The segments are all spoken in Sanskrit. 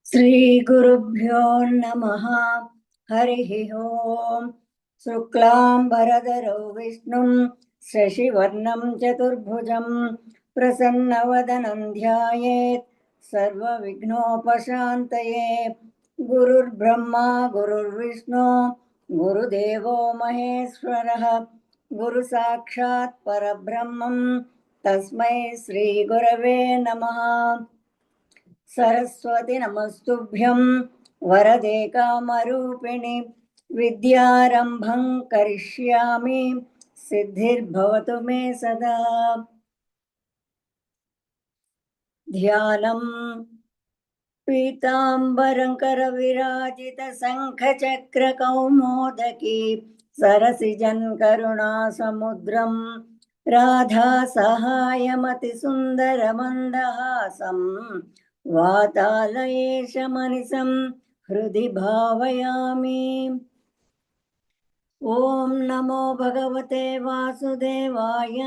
श्रीगुरुभ्यो नमः। हरिः ओम्। शुक्लाम्बरधरो विष्णुं शशिवर्णं चतुर्भुजं प्रसन्नवदनं ध्यायेत् सर्वविघ्नोपशान्तये। गुरुर्ब्रह्मा गुरुर्विष्णु गुरुदेवो महेश्वरः गुरुसाक्षात् परब्रह्मं तस्मै श्रीगुरवे नमः। सरस्वती नमस्तुभ्यं वरदे कामरूपिणि विद्यारम्भं करिष्यामि सिद्धिर्भवतु मे सदा। ध्यानं पीताम्बरं करविराजितशङ्खचक्रकौमोदकी सरसिजन् करुणासमुद्रं राधा सहायमतिसुन्दरमन्दहासं वातालयेशमनिशं हृदि भावयामि। ॐ नमो भगवते वासुदेवाय।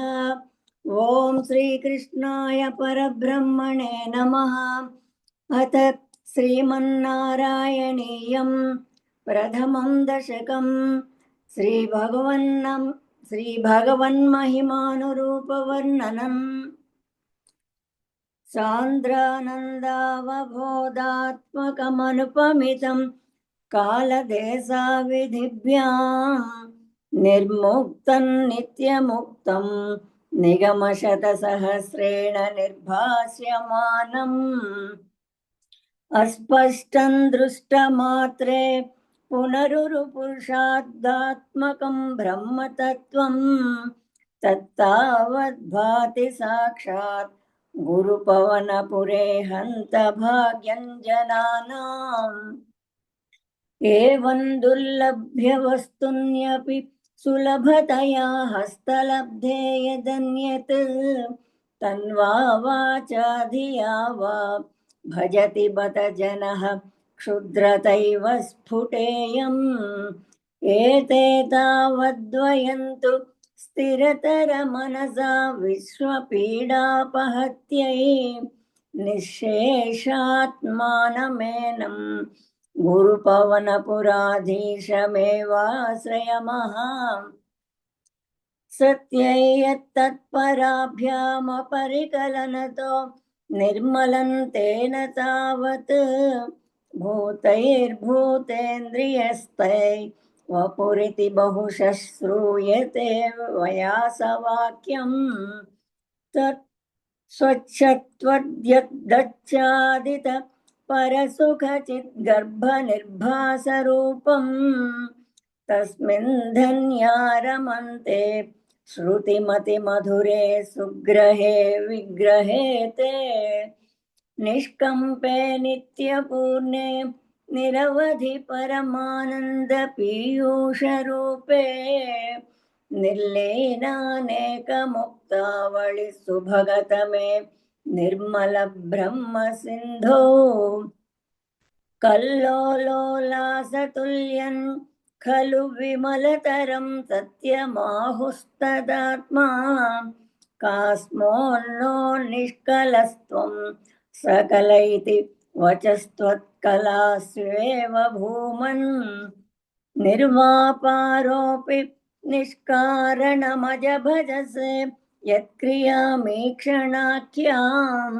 ॐ श्रीकृष्णाय परब्रह्मणे नमः। अथ श्रीमन्नारायणीयं प्रथमं दशकं श्रीभगवन्महिमानुरूपवर्णनम्। सान्द्रानन्दावबोधात्मकमनुपमितं कालदेशाविधिभ्यां निर्मुक्तं नित्यमुक्तं निगमशतसहस्रेण निर्भास्यमानम्। अस्पष्टं दृष्टमात्रे पुनरुरुपुरुषादात्मकं ब्रह्मतत्त्वं तत्तावद्भाति साक्षात् गुरुपवनपुरे हन्तभाग्यं जनानाम्। एवं दुर्लभ्य वस्तुन्यपि सुलभतया हस्तलब्धे यदन्यत् तन्वा वाचा धिया वा भजति बत जनः क्षुद्रतैव स्फुटेयम्। एते तावद्वयन्तु स्थिरतरमनसा विश्वपीडापहत्यै निःशेषात्मानमेनं गुरुपवनपुराधीशमेवाश्रयमः। सत्यैयत्तत्पराभ्यामपरिकलनतो निर्मलं तेन तावत् भूतैर्भूतेन्द्रियस्तै वपुरिति बहुशः श्रूयते वयासवाक्यम्। तत् स्वच्छत्वद्यद्दच्चादित परसुखचिद्गर्भनिर्भासरूपं तस्मिन् धन्या रमन्ते श्रुतिमतिमधुरे सुग्रहे विग्रहे ते। निष्कम्पे नित्यपूर्णे निरवधि परमानन्दपीयूषरूपे निर्लीनानेकमुक्तावळि सुभगतमे निर्मल ब्रह्म सिन्धो। कल्लोलोलासतुल्यं खलु विमलतरं सत्यमाहुस्तदात्मा कास्मोन्नो निष्कलस्त्वं सकल इति वचस्त्वत्कलास्वेव भूमन्। निर्वापारोऽपि निष्कारणमजभजसे यत्क्रियामीक्षणाख्यां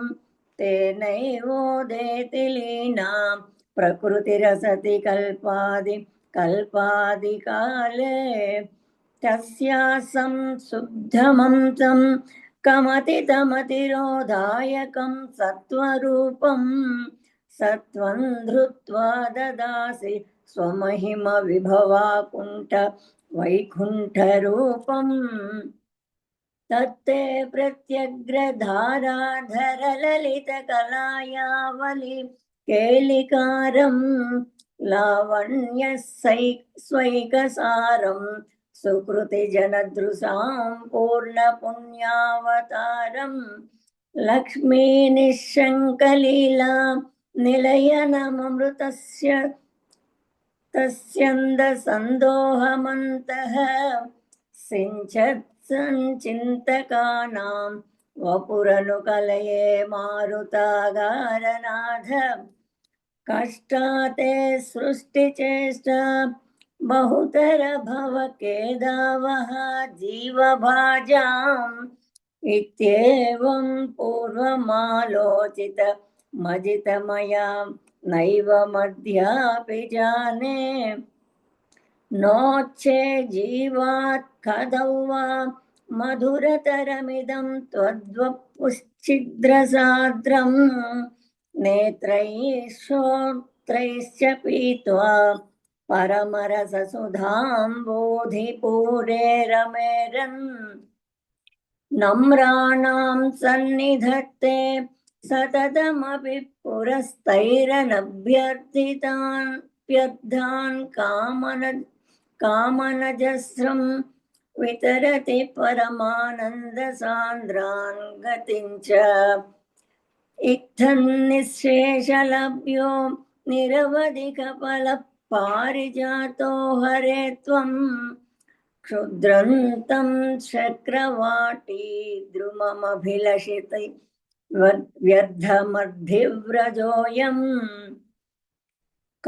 तेनैवोदेति लीनां प्रकृतिरसति कल्पादिकाले। तस्यासं शुद्धमंसं कमतितमतिरोधायकं सत्वरूपं सत्वं धृत्वा ददासि स्वमहिम विभवाकुण्ठ वैकुण्ठरूपम्। तत्ते प्रत्यग्रधाराधरललितकलायावलि केलिकारं लावण्यस्वैकसारं सुकृतिजनदृशां पूर्णपुण्यावतारं लक्ष्मीनिःशङ्कलीला निलयनममृतस्य तस्यन्दसन्दोहमन्तः सिञ्चत्सञ्चिन्तकानां वपुरनुकलये मारुतागारनाथ। कष्टाते सृष्टिचेष्टा बहुतर भवकेदावः जीवभाजाम् इत्येवं पूर्वमालोचित मजितमया नैव मध्यापि जाने नोच्छे जीवात् कदौ वा मधुरतरमिदं त्वद्वपुश्छिद्रसाद्रम् नेत्रैः श्रोत्रैश्च पीत्वा परमरससुधाम्बोधिपूरे रमेरन् नम्राणां सन्निधत्ते सततमपि पुरस्तैरनभ्यर्थितान् कामनजस्रं वितरति परमानन्दसान्द्रान् गतिं च इत्थन्निःशेषलभ्यो निरवधिकफलः पारिजातो हरे त्वम् क्षुद्रन्तं चक्रवाटी द्रुममभिलषिते व्यर्थमर्धिव्रजोऽयम्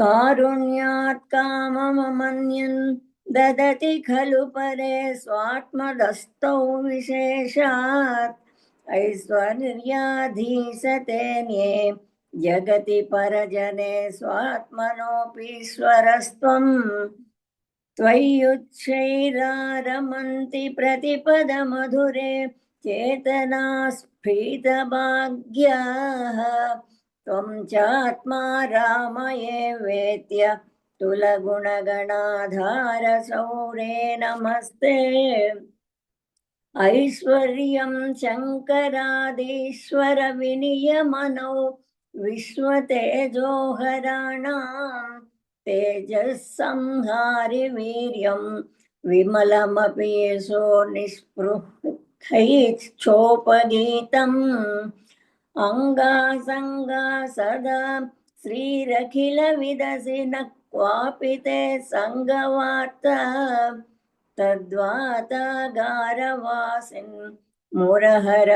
कारुण्यात् कामममन्यन् ददति खलु परे स्वात्मदस्तौ विशेषात् ऐश्वर्याधीशतेन्ये जगति परजने स्वात्मनोऽपीश्वरस्त्वम् त्वय्युच्छैरारमन्ति प्रतिपदमधुरे चेतनास्फीतभाग्याः त्वं चात्मा रामये वेत्य तुलगुणगणाधारसौरे नमस्ते ऐश्वर्यं शङ्करादीश्वर विनियमनौ विश्वतेजोहराणाम् तेजस्संहारि वीर्यं विमलमपि यशो निःस्पृहैश्चोपगीतम् अङ्गासङ्गा सदा श्रीरखिलविदसि न क्वापि ते सङ्गवार्ता तद्वातागारवासिन् मुरहर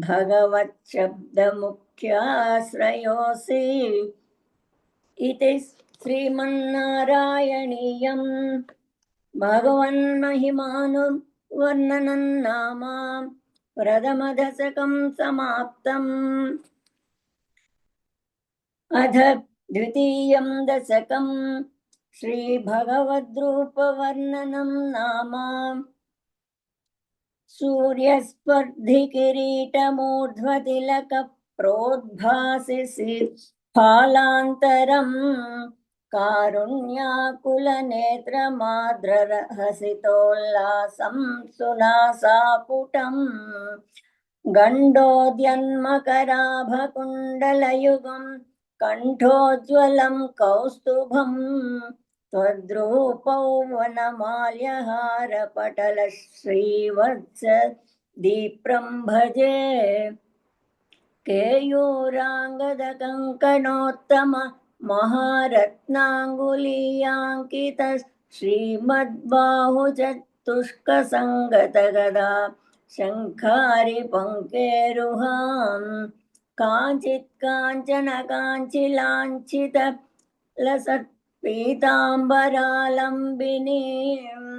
भगवच्छब्दमुख्याश्रयोऽसि इति श्रीमन्नारायणीयं भगवन्महिमानुवर्णनं नाम प्रथमदशकं समाप्तम्। अथ द्वितीयं दशकं श्रीभगवद्रूपवर्णनं नाम सूर्यस्पर्धिकिरीटमूर्ध्वतिलकप्रोद्भासि फालान्तरम् कारुण्याकुलनेत्रमाद्रहसितोल्लासं सुनासापुटम् गण्डोद्यन्मकराभकुण्डलयुगं कण्ठोज्ज्वलं कौस्तुभम् त्वद्रूपौ वनमाल्यहारपटलः श्रीवत्स दीप्रं भजे केयूराङ्गदकङ्कणोत्तम महारत्नाङ्गुलीयाङ्कित श्रीमद्बाहुचतुष्कसङ्गतगदा शङ्खारि पङ्केरुहाम् काञ्चित् काञ्चन काञ्चिलाञ्छित लसत्पीताम्बरालम्बिनीम्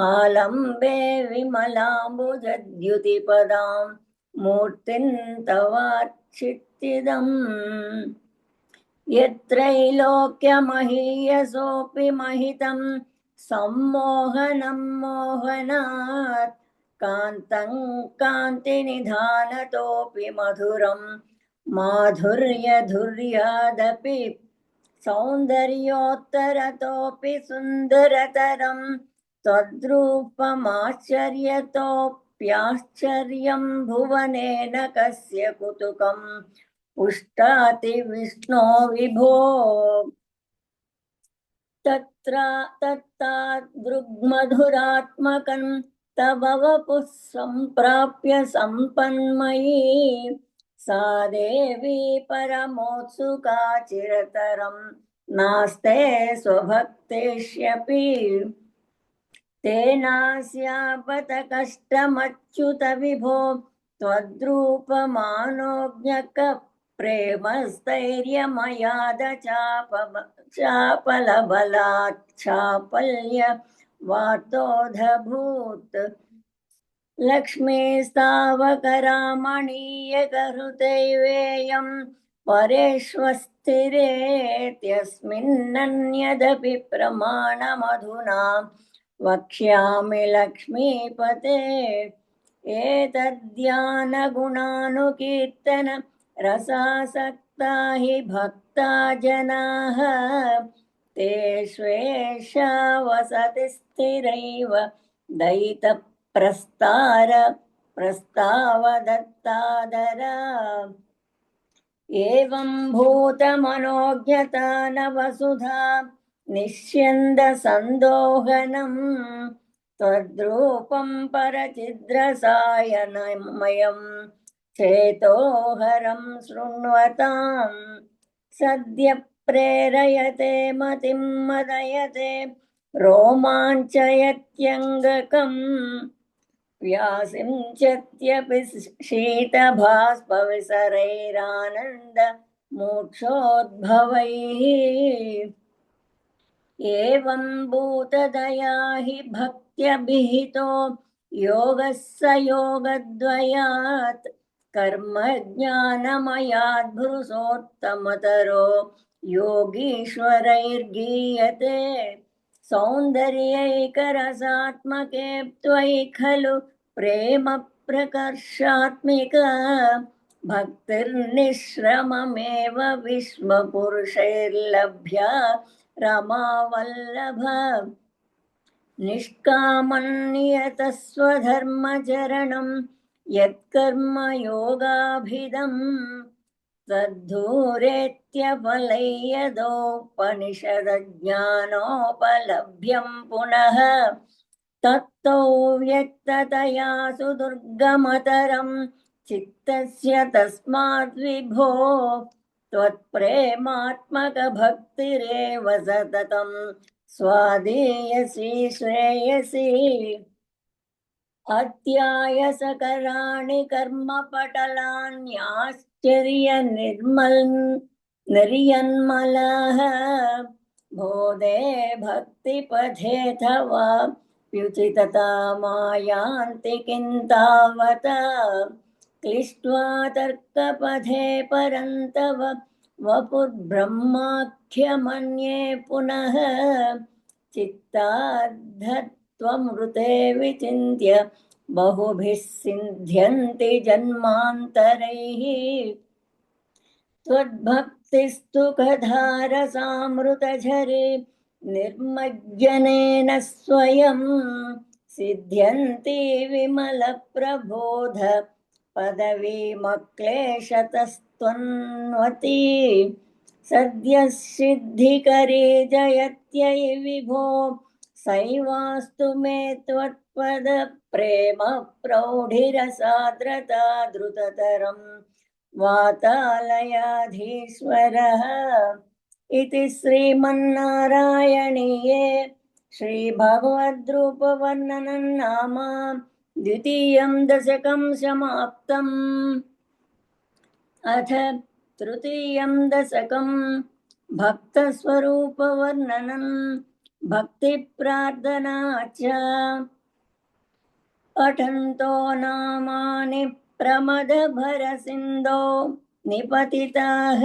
आलम्बे विमलाम्बुजद्युतिपदां मूर्तिं तवार्चित्तिदम् यत्रैलोक्यमहीयसोऽपि महितं सम्मोहनं मोहनात् कान्तं कान्तिनिधानतोऽपि मधुरं माधुर्यधुर्यादपि सौन्दर्योत्तरतोऽपि सुन्दरतरं त्वद्रूपमाश्चर्यतोऽप्याश्चर्यं भुवनेन कस्य कुतुकम् पुष्टाति विष्णो विभो तत्तादृग्मधुरात्मकं तव वपुः सम्प्राप्य सम्पन्मयी सा देवी परमोत्सुका चिरतरं नास्ते स्वभक्तेष्यपि तेनास्यापत कष्टमच्युत विभो त्वद्रूपमानोज्ञक प्रेमस्थैर्यमयाद चापलबलात् चापल्य वातोऽधभूत् लक्ष्मीस्तावकरामणीयकहृदैवेयं परेष्वस्थिरेत्यस्मिन्नन्यदपि प्रमाणमधुना वक्ष्यामि लक्ष्मीपते एतद्ध्यानगुणानुकीर्तन रसासक्ता हि भक्ता जनाः तेष्वेषा वसति स्थिरैव प्रस्तावदत्तादरा एवं भूतमनोज्ञता न वसुधा निष्यन्दसन्दोहनम् त्वद्रूपं परचिद्रसायनमयं चेतोहरं शृण्वताम् सद्य प्रेरयते मतिं मदयते रोमाञ्चयत्यङ्गकम् व्यासिञ्चत्यपि शीतभास्पविसरैरानन्द मोक्षोद्भवैः एवं भूतदया हि भक्त्यभिहितो योगः स योगद्वयात् कर्मज्ञानमयात् भृसोत्तमतरो योगीश्वरैर्गीयते सौन्दर्यैकरसात्मके त्वयि खलु प्रेम प्रकर्षात्मिक भक्तिर्निःश्रममेव विश्वपुरुषैर्लभ्या रमावल्लभ निष्कामन्नियतः स्वधर्मचरणं यत्कर्म योगाभिदम् तद्धूरेत्यफलैयदोपनिषदज्ञानोपलभ्यं पुनः तत्तो व्यक्ततया सुदुर्गमतरं चित्तस्य तस्माद् विभो त्वत्प्रेमात्मकभक्तिरेव सततं स्वादीयसी श्रेयसी अध्यायसकराणि कर्मपटलान्याश्चर्यनिर्यन्मलः बोधे भक्तिपथे तव व्युचिततामायान्ति किन्तावत क्लिष्ट्वा तर्कपथे परन्तव वपुर्ब्रह्माख्यमन्ये पुनः चित्ताद्धत्वमृते विचिन्त्य बहुभिः सिद्ध्यन्ति जन्मान्तरैः त्वद्भक्तिस्तु कधारसामृतझरे निर्मज्जनेन स्वयं सिद्ध्यन्ति विमलप्रबोध पदवीमक्लेशतस्त्वन्वती सद्यः सिद्धिकरी जयत्यै विभो सैवास्तु मे त्वत्पद प्रेम प्रौढिरसाद्रता द्रुततरम् वातालयाधीश्वरः इति श्रीमन्नारायणीये श्रीभगवद्रूपवर्णनं नाम द्वितीयं दशकं समाप्तम् अथ तृतीयं दशकं भक्तस्वरूपवर्णनं भक्तिप्रार्थना च पठन्तो नामानि प्रमदभरसिन्धो निपतिताः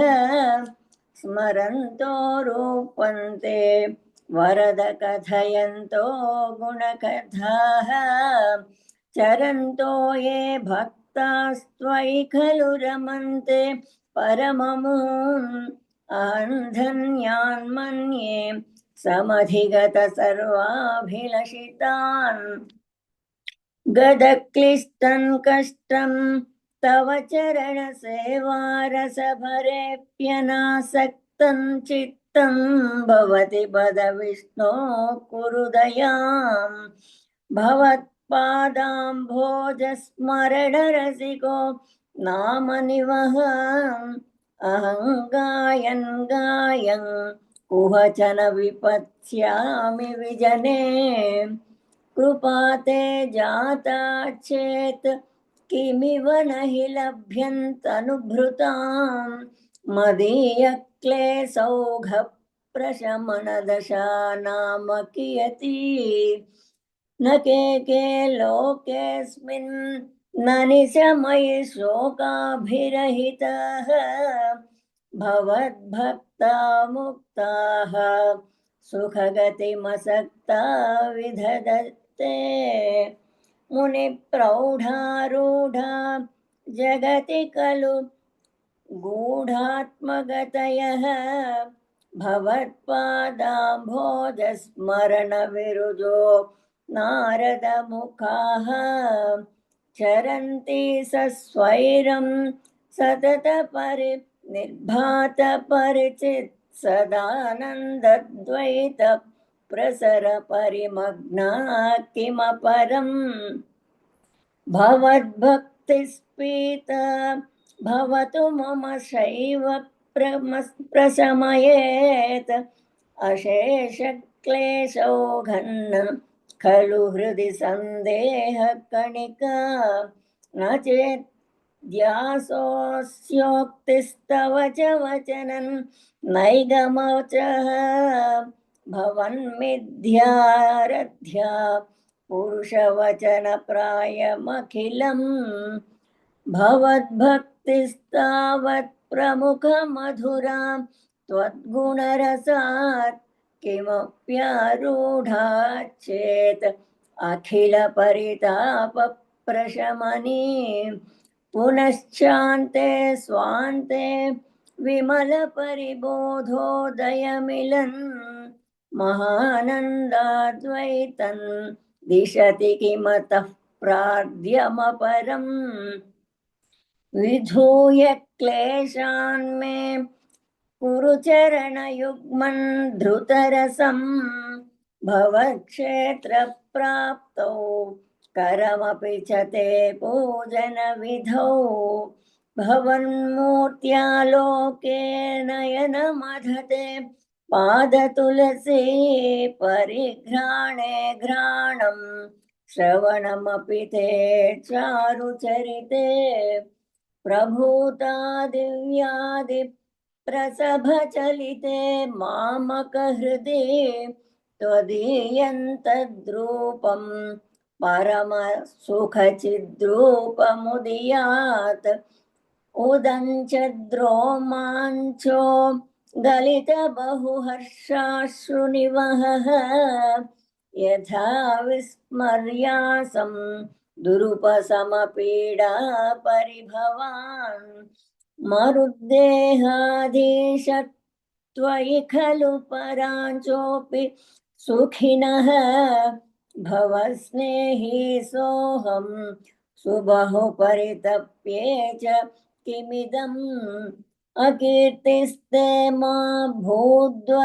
स्मरन्तो रूपन्ते वरद कथयन्तो गुणकथाः चरन्तो ये भक्तास्त्वयि खलु रमन्ते परममुम् अहं धन्यान्मन्ये समधिगत सर्वाभिलषितान् गदक्लिष्टं कष्टं तव चरणसेवारसभरेऽप्यनासक्तं चित्तं भवति पद विष्णो कुरु दयाम् भवत्पादाम्भोजस्मरणरसिको नाम निवहम् अहं गायन् गायन् कुहचन विपत्स्यामि विजने कृपा ते जाता चेत् किमिव न हि लभ्यन्तनुभृताम् मदीयक्लेशौघप्रशमनदशा नाम कियती न के लोकेऽस्मिन् न निशमयि शोकाभिरहिताः भवद्भक्ता मुक्ताः सुखगतिमसक्ता विदधते मुनिप्रौढारूढा जगति खलु गूढात्मगतयः भवत्पादाम्भोजस्मरणविरुजो नारदमुखाः चरन्ति सस्वैरं निर्भातपरिचित् सदानन्दद्वैत प्रसरपरिमग्ना किमपरम् भवद्भक्तिस्फीता भवतु मम शैव प्रशमयेत् अशेषक्लेशौघन्न खलु हृदि सन्देहकणिका न चेत् ध्यासोऽस्योक्तिस्तव च वचनं नैगमवचः भवन्मिथ्यारध्या पुरुषवचनप्रायमखिलम् भवद्भक्तिस्तावत् प्रमुखमधुरा त्वद्गुणरसात् किमप्यारूढा चेत् अखिलपरितापप्रशमनी पुनश्चान्ते स्वान्ते विमलपरिबोधोदयमिलन् महानन्दाद्वैतं दिशति किमतः प्रार्थ्यमपरम् विधूय क्लेशान् मे कुरु चरणयुग्मन् धृतरसं भवक्षेत्रप्राप्तौ करमपि च ते पूजनविधौ भवन्मूर्त्यालोके नयनमधते पादतुलसी परिघ्राणे घ्राणं श्रवणमपि ते चारुचरिते प्रभूतादिव्यादि प्रसभचलिते मामकहृदि त्वदीयन्तद्रूपं परमसुखचिद्रूपमुदीयात् उदञ्चद्रोमाञ्चो गलितबहुहर्षाश्रुनिवहः यथा विस्मर्यासं दुरुपशमपीडा परिभवान् मरुद्देहाधीश त्वयि खलु पराञ्चोऽपि सुखिनः भवस्नेही सोऽहं सुबहु परितप्ये च किमिदम् अकीर्तिस्ते मा भूद्वरदगदभारं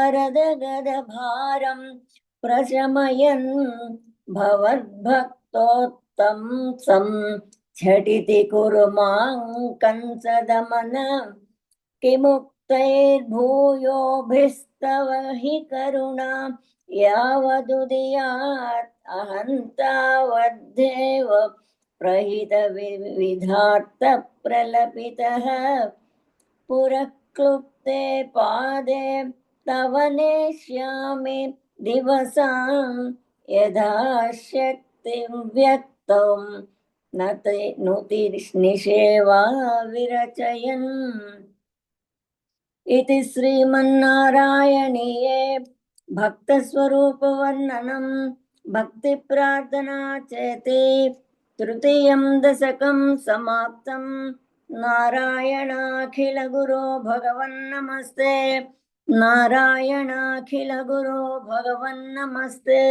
प्रशमयन् भवद्भक्तोत्तं सं झटिति कुरु मां कंसदमन किमुक्तैर्भूयोभिस्तव हि करुणा यावदुदयात् अहन्तावद्धेव प्रहितविधार्थ प्रलपितः पुरक्लुप्ते पादे तव नेष्यामि दिवसां यदा शक्तिं व्यक्तं नुतिर्निषेवा विरचयन् इति श्रीमन्नारायणीये भक्तस्वरूपवर्णनं भक्तिप्रार्थना चेति तृतीयं दशकं समाप्तं नारायणाखिलगुरो भगवन्नमस्ते नारायणाखिलगुरो भगवन्नमस्ते।